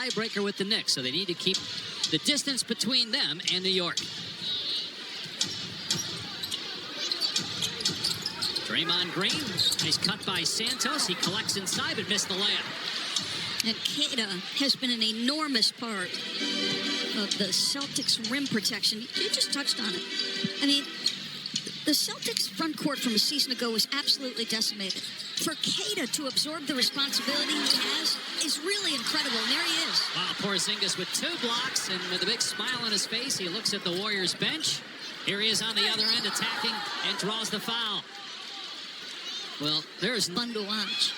tiebreaker with the Knicks, so they need to keep the distance between them and New York. Draymond Green, nice cut by Santos. He collects inside but missed the layup. And Keita has been an enormous part of the Celtics rim protection. You just touched on it. I mean, the Celtics front court from a season ago was absolutely decimated. For Keita to absorb the responsibility he has is really incredible, and there he is. Wow, Porzingis with 2 blocks, and with a big smile on his face, he looks at the Warriors bench. Here he is on the other end attacking and draws the foul. Well, there's fun to watch.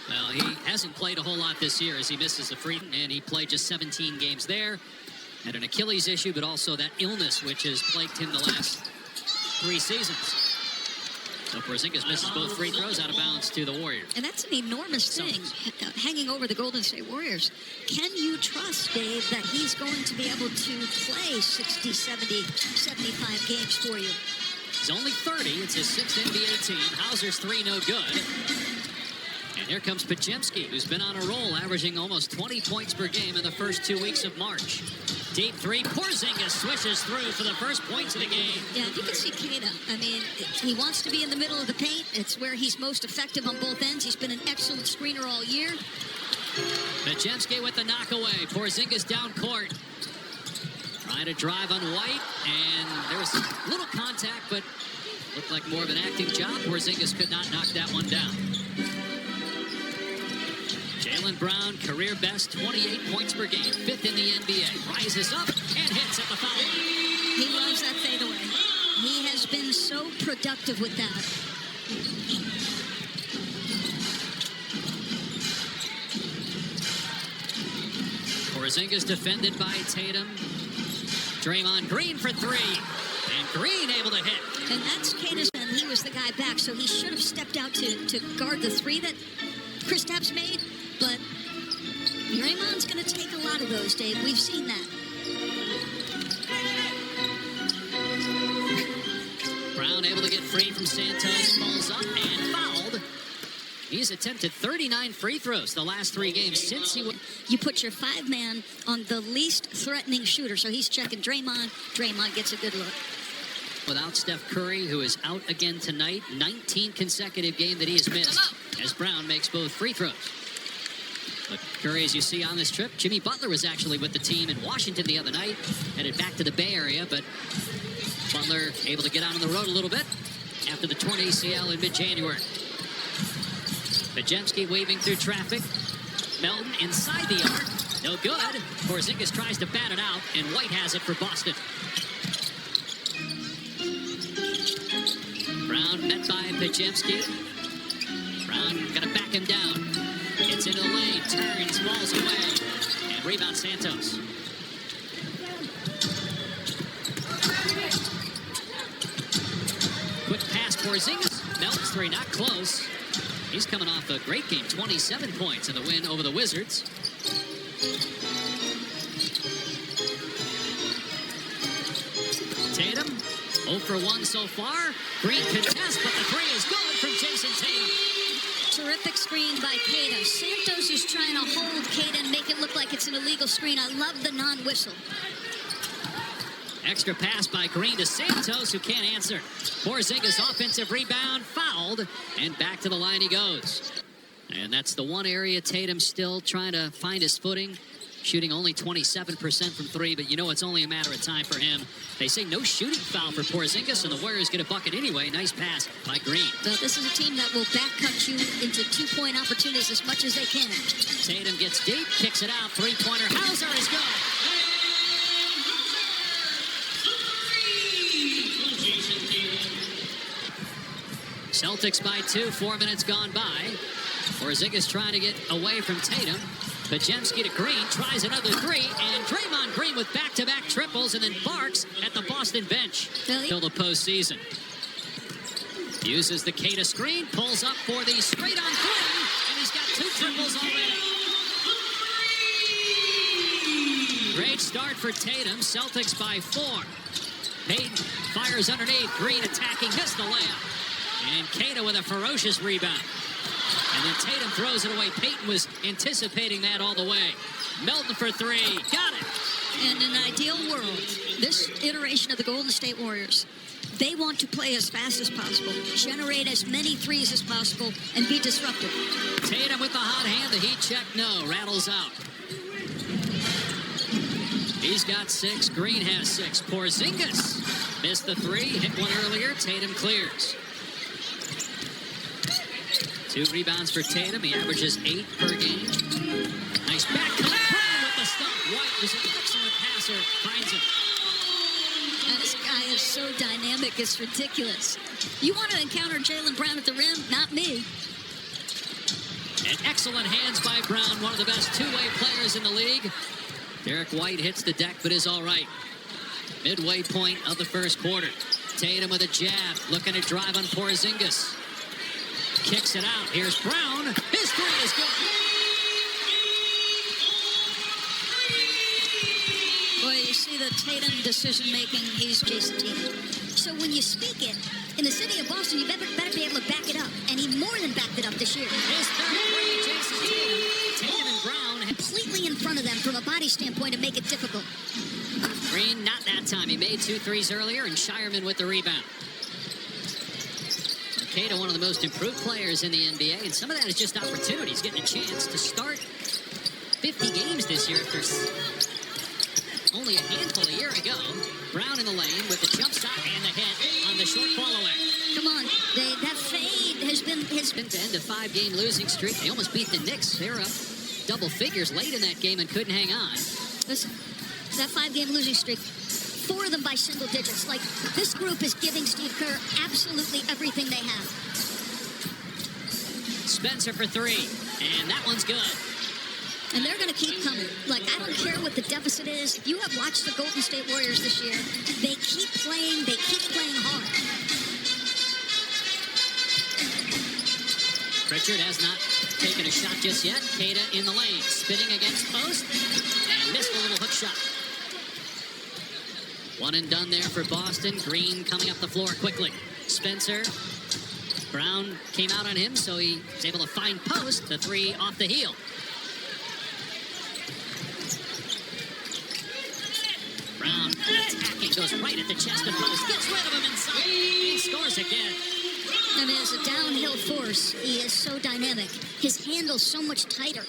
Well, he hasn't played a whole lot this year as he misses the free, and he played just 17 games there. Had an Achilles issue, but also that illness which has plagued him the last 3 seasons. So Porzingis misses both free throws, out of bounds to the Warriors. And that's an enormous thing, hanging over the Golden State Warriors. Can you trust, Dave, that he's going to be able to play 60, 70, 75 games for you? He's only 30. It's his 6th NBA team. Hauser's 3 no good. And here comes Podziemski, who's been on a roll, averaging almost 20 points per game in the first 2 weeks of March. Deep three, Porzingis swishes through for the first points of the game. Yeah, you can see Keita. I mean, he wants to be in the middle of the paint. It's where he's most effective on both ends. He's been an excellent screener all year. Podziemski with the knockaway. Porzingis down court. Trying to drive on White, and there was a little contact, but looked like more of an acting job. Porzingis could not knock that one down. Jaylen Brown, career best, 28 points per game, 5th in the NBA. Rises up and hits at the foul line. He loves that fadeaway. He has been so productive with that. Porzingis defended by Tatum. Draymond Green for 3. And Green able to hit. And that's Keita's, and he was the guy back, so he should have stepped out to guard the 3 that Kristaps made. But Draymond's going to take a lot of those, Dave. We've seen that. Brown able to get free from Santos. Falls up and fouled. He's attempted 39 free throws the last 3 games since he went. You put your 5-man on the least threatening shooter, so he's checking Draymond. Draymond gets a good look. Without Steph Curry, who is out again tonight, 19 consecutive game that he has missed, as Brown makes both free throws. But Curry, as you see on this trip, Jimmy Butler was actually with the team in Washington the other night, headed back to the Bay Area, but Butler able to get out on the road a little bit after the torn ACL in mid-January. Podziemski waving through traffic. Melton inside the arc. No good. Porzingis tries to bat it out, and White has it for Boston. Brown met by Podziemski. Brown gonna back him down. Gets into the lane, turns, falls away, and rebound Santos. Quick pass, Porzingis. Melton's 3, not close. He's coming off a great game, 27 points in the win over the Wizards. Tatum, 0 for 1 so far. Green contest, but the 3 is good from Jason Tatum. Terrific screen by Keita. Santos is trying to hold Keita and make it look like it's an illegal screen. I love the non-whistle. Extra pass by Green to Santos, who can't answer. Porzingis offensive rebound, fouled, and back to the line he goes. And that's the one area Tatum still trying to find his footing, shooting only 27% from 3, but you know it's only a matter of time for him. They say no shooting foul for Porzingis, and the Warriors get a bucket anyway. Nice pass by Green. Well, this is a team that will back-cut you into 2-point opportunities as much as they can. Tatum gets deep, kicks it out, 3-pointer. Hauser is good. Celtics by 2, 4 minutes gone by. Porzingis trying to get away from Tatum. Podziemski to Green, tries another 3, and Draymond Green with back-to-back triples, and then barks at the Boston bench till the postseason. Uses the Keita screen, pulls up for the straight-on 3, and he's got 2 triples already. Great start for Tatum. Celtics by 4. Payton fires underneath. Green attacking, missed the layup. And Keita with a ferocious rebound. And then Tatum throws it away. Payton was anticipating that all the way. Melton for three. Got it. In an ideal world, this iteration of the Golden State Warriors, they want to play as fast as possible, generate as many threes as possible, and be disruptive. Tatum with the hot hand. The heat check, no. Rattles out. He's got 6. Green has 6. Porzingis missed the 3. Hit one earlier. Tatum clears. 2 rebounds for Tatum. He averages 8 per game. Nice back cut. Brown with the stop. White is an excellent passer. Finds him. And this guy is so dynamic, it's ridiculous. You want to encounter Jaylen Brown at the rim? Not me. And excellent hands by Brown, one of the best two-way players in the league. Derek White hits the deck, but is all right. Midway point of the first quarter. Tatum with a jab, looking to drive on Porzingis. Kicks it out. Here's Brown. His three is good. Boy, you see the Tatum decision-making, he's Jason Tatum. So when you speak it, in the city of Boston, you better be able to back it up. And he more than backed it up this year. His third three, Jason Tatum. Tatum and Brown. Completely in front of them from a body standpoint to make it difficult. Green, not that time. He made 2 threes earlier, and Shireman with the rebound. Cato, one of the most improved players in the NBA, and some of that is just opportunities, getting a chance to start 50 games this year after only a handful a year ago. Brown in the lane with the jump shot and the hit on the short fall away. Come on, that fade has been to end a 5-game losing streak. They almost beat the Knicks. They were up double figures late in that game and couldn't hang on. Listen, that 5-game losing streak, 4 of them by single digits. Like, this group is giving Steve Kerr absolutely everything they have. Spencer for 3, and that one's good. And they're going to keep coming. Like, I don't care what the deficit is. If you have watched the Golden State Warriors this year, they keep playing hard. Pritchard has not taken a shot just yet. Queta in the lane, spinning against post, and missed a little hook shot. One and done there for Boston. Green coming up the floor quickly. Spencer. Brown came out on him, so he was able to find post. The 3 off the heel. Brown attacking, goes right at the chest of post. Gets rid of him inside. He scores again. I mean, as a downhill force, he is so dynamic. His handle's so much tighter.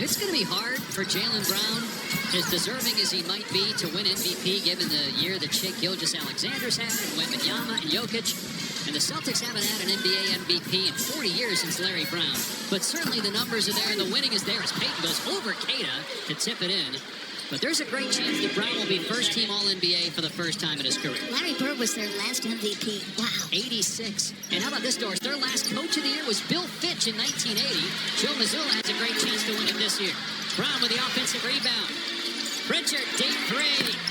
It's going to be hard for Jaylen Brown, as deserving as he might be, to win MVP, given the year that Shai Gilgeous-Alexander's had, and Wembanyama and Jokic. And the Celtics haven't had an NBA MVP in 40 years since Larry Brown. But certainly the numbers are there, and the winning is there as Payton goes over Queta to tip it in. But there's a great chance that Brown will be first-team All-NBA for the first time in his career. Larry Bird was their last MVP. Wow. 86. And how about this, Doris? Their last coach of the year was Bill Fitch in 1980. Joe Mazzulla has a great chance to win it this year. Brown with the offensive rebound. Pritchard, deep 3.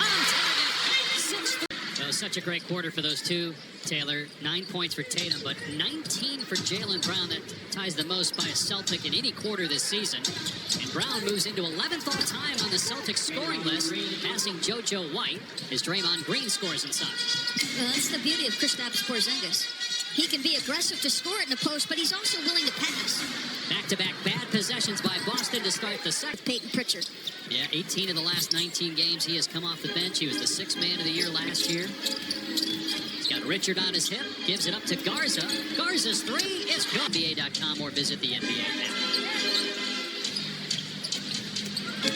On target. 6-3. So such a great quarter for those two, Taylor. 9 points for Tatum, but 19 for Jaylen Brown. That ties the most by a Celtic in any quarter this season. And Brown moves into 11th all-time on the Celtics scoring list, passing JoJo White as Draymond Green scores inside. Well, that's the beauty of Kristaps Porzingis. He can be aggressive to score it in the post, but he's also willing to pass. Back-to-back bad possessions by Boston to start the second. Payton Pritchard. Yeah, 18 of the last 19 games he has come off the bench. He was the 6th man of the year last year. He's got Richard on his hip, gives it up to Garza. Garza's 3 is good. NBA.com or visit the NBA app.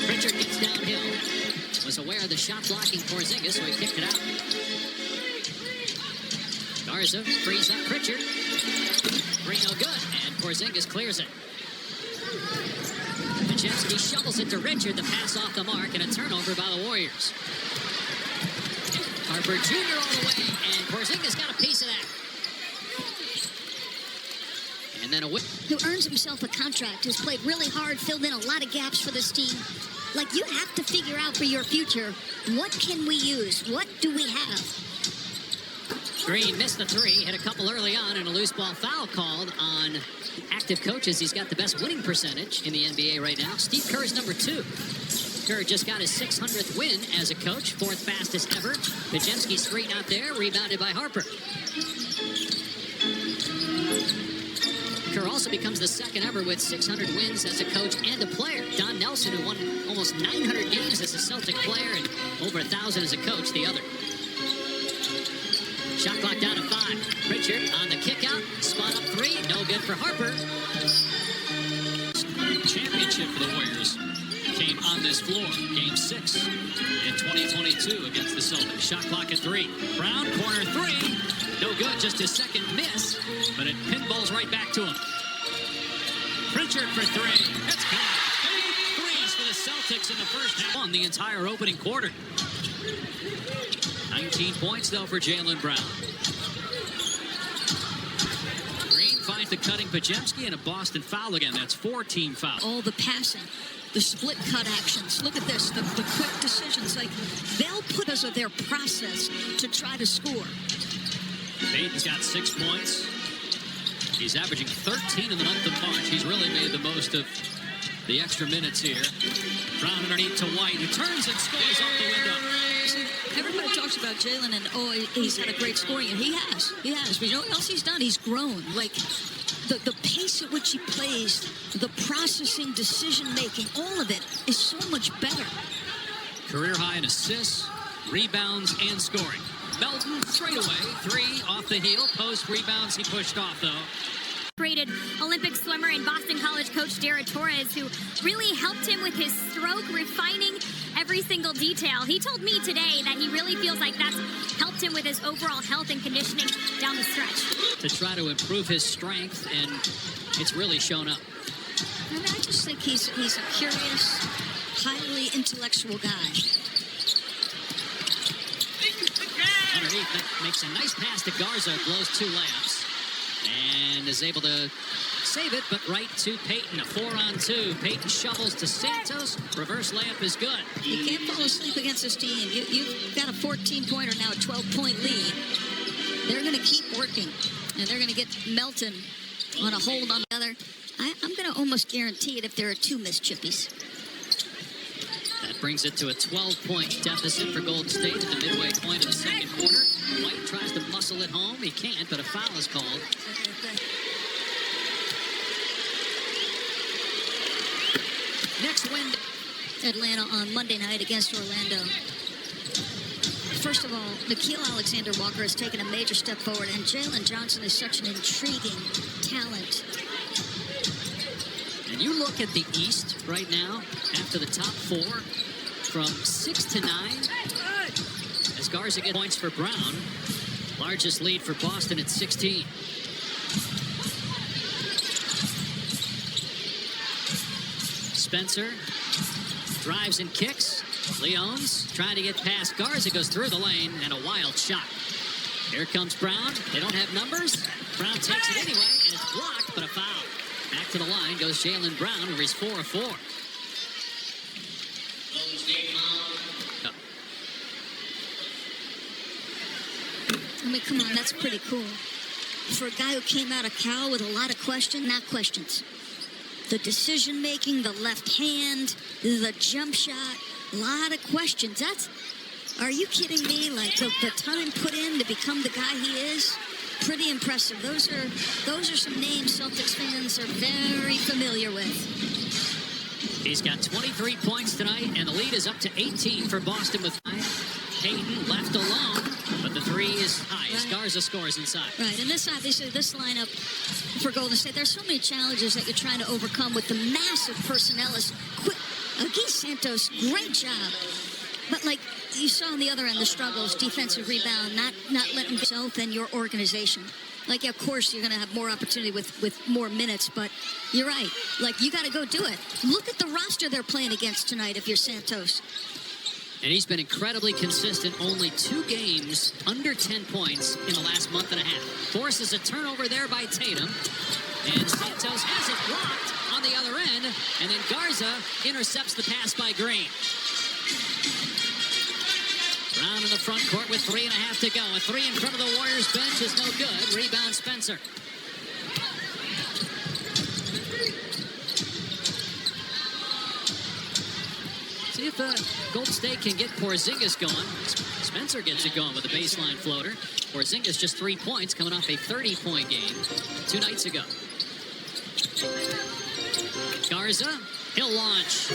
Pritchard gets downhill. Was aware of the shot blocking Porzingis, so he kicked it out. Garza frees up Pritchard. Three no good, and Porzingis clears it. Majewski shovels it to Richard, the pass off the mark, and a turnover by the Warriors. Harper Jr. all the way, and Porzingis got a piece of that. And then a whip. Who earns himself a contract, who's played really hard, filled in a lot of gaps for this team. Like, you have to figure out for your future, what can we use? What do we have? Green missed the 3, hit a couple early on, and a loose ball foul called on active coaches. He's got the best winning percentage in the NBA right now. Steve Kerr is number 2. Kerr just got his 600th win as a coach, 4th fastest ever. Majewski's 3 not there, rebounded by Harper. Kerr also becomes the second ever with 600 wins as a coach and a player. Don Nelson, who won almost 900 games as a Celtic player and over 1,000 as a coach, the other. Shot clock down to 5. Pritchard on the kick out. Spot up 3. No good for Harper. Championship for the Warriors came on this floor. Game 6 in 2022 against the Celtics. Shot clock at 3. Brown, corner 3. No good, just his second miss, but it pinballs right back to him. Pritchard for 3. That's good. 8 threes for the Celtics in the first half. Won the entire opening quarter. 19 points, though, for Jaylen Brown. Green finds the cutting Pajemski and a Boston foul again. That's 4-team fouls. All the passing, the split cut actions. Look at this, the quick decisions. Like, they'll put us of their process to try to score. Tatum's got 6 points. He's averaging 13 in the month of March. He's really made the most of the extra minutes here. Brown underneath to White, who turns and scores off the window. Everybody talks about Jaylen and, oh, he's had a great scoring year. He has. But you know what else he's done? He's grown. Like, the pace at which he plays, the processing, decision-making, all of it is so much better. Career high in assists, rebounds, and scoring. Melton straight away, 3 off the heel. Post rebounds he pushed off, though. Rated Olympic swimmer and Boston College coach Dara Torres, who really helped him with his stroke, refining every single detail. He told me today that he really feels like that's helped him with his overall health and conditioning down the stretch. To try to improve his strength, and it's really shown up. I mean, I just think he's a curious, highly intellectual guy. Underneath, makes a nice pass to Garza, blows 2 layups, and is able to save it, but right to Payton. A 4-on-2. Payton shovels to Santos. Reverse layup is good. You can't fall asleep against this team. You've got a 14-pointer now, a 12-point lead. They're going to keep working, and they're going to get Melton on a hold on the other. I'm going to almost guarantee it if there are 2 missed chippies. That brings it to a 12-point deficit for Golden State at the midway point of the second quarter. White tries to muscle it home. He can't, but a foul is called. Next win, Atlanta on Monday night against Orlando. First of all, Nickeil Alexander-Walker has taken a major step forward, and Jalen Johnson is such an intriguing talent. And you look at the East right now, after the top 4, from 6 to 9, as Garza gets points for Brown. Largest lead for Boston at 16. Spencer drives and kicks. Leones trying to get past Garza, goes through the lane, and a wild shot. Here comes Brown. They don't have numbers. Brown takes it anyway, and it's blocked, but a foul. Back to the line goes Jaylen Brown, where he's 4 of 4. I mean, come on, that's pretty cool. For a guy who came out of Cal with a lot of questions, not questions. The decision-making, the left hand, the jump shot, a lot of questions. Are you kidding me? Like, the time put in to become the guy he is, pretty impressive. Those are some names Celtics fans are very familiar with. He's got 23 points tonight, and the lead is up to 18 for Boston with 5. Payton left alone, but the 3 is high as Garza scores inside. Right, and this lineup for Golden State, there's so many challenges that you're trying to overcome with the massive personnel. Guy Santos, great job. But like you saw on the other end, the struggles, defensive rebound, not letting yourself and your organization. Like, of course, you're going to have more opportunity with more minutes, but you're right. Like, you got to go do it. Look at the roster they're playing against tonight if you're Santos. And he's been incredibly consistent. Only 2 games under 10 points in the last month and a half. Forces a turnover there by Tatum. And Santos has it blocked on the other end. And then Garza intercepts the pass by Green. Brown in the front court with 3.5 to go. A 3 in front of the Warriors bench is no good. Rebound Spencer. See if Golden State can get Porzingis going. Spencer gets it going with a baseline floater. Porzingis just 3 points coming off a 30-point game 2 nights ago. Garza, he'll launch.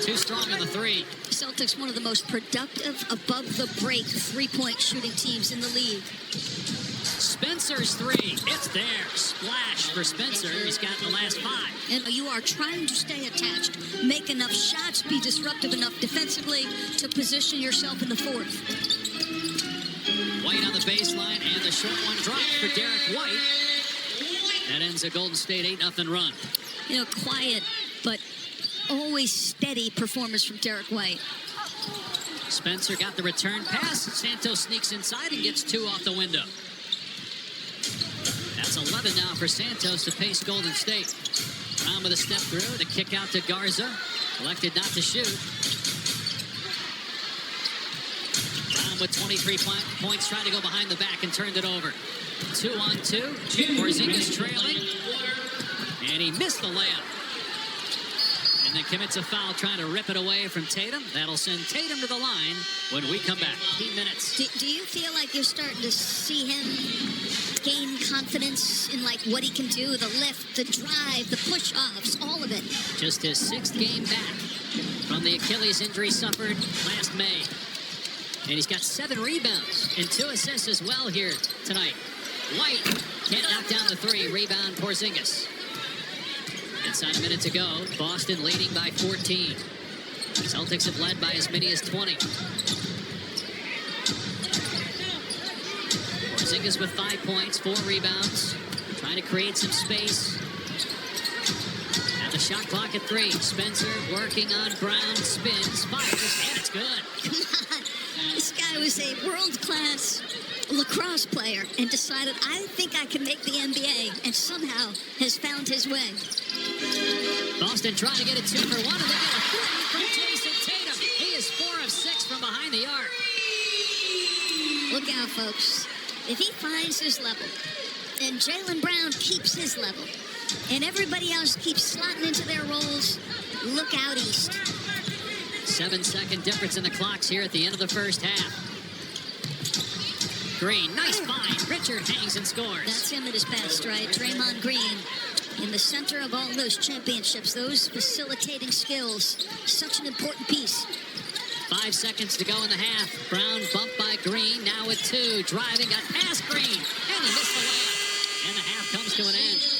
Too strong on the three. Celtics, one of the most productive above-the-break three-point shooting teams in the league. Spencer's three. It's there. Splash for Spencer. He's got the last 5. And you are trying to stay attached, make enough shots, be disruptive enough defensively to position yourself in the fourth. White on the baseline, and the short one dropped for Derek White. That ends a Golden State 8-0 run. You know, quiet, but always steady performance from Derek White. Spencer got the return pass. Santos sneaks inside and gets 2 off the window. That's 11 now for Santos to pace Golden State. Brown with a step through, the kick out to Garza. Elected not to shoot. Brown with 23 points, trying to go behind the back and turned it over. 2-on-2. Porzingis trailing. And he missed the layup. And then commits a foul trying to rip it away from Tatum. That'll send Tatum to the line when we come back. 15 minutes. Do you feel like you're starting to see him gain confidence in like what he can do? The lift, the drive, the push-offs, all of it. Just his 6th game back from the Achilles injury suffered last May. And he's got 7 rebounds and 2 assists as well here tonight. White can't knock down the 3. Rebound Porzingis. Inside a minute to go. Boston leading by 14. Celtics have led by as many as 20. Porzingis with 5 points, 4 rebounds. Trying to create some space. At the shot clock at 3. Spencer working on Brown. Spins, fires, and it's good. Come on. This guy was a world-class lacrosse player and decided, I think I can make the NBA, and somehow has found his way. Boston trying to get it 2 for 1, and they get a 3 from Jason Tatum. He is 4 of 6 from behind the arc. Look out, folks. If he finds his level, and Jaylen Brown keeps his level, and everybody else keeps slotting into their roles, look out east. 7-second difference in the clocks here at the end of the first half. Green, nice find. Richard hangs and scores. That's him at his best, right? Draymond Green in the center of all those championships, those facilitating skills. Such an important piece. 5 seconds to go in the half. Brown bumped by Green, now with 2. Driving, got past Green, and he missed the layup. And the half comes to an end.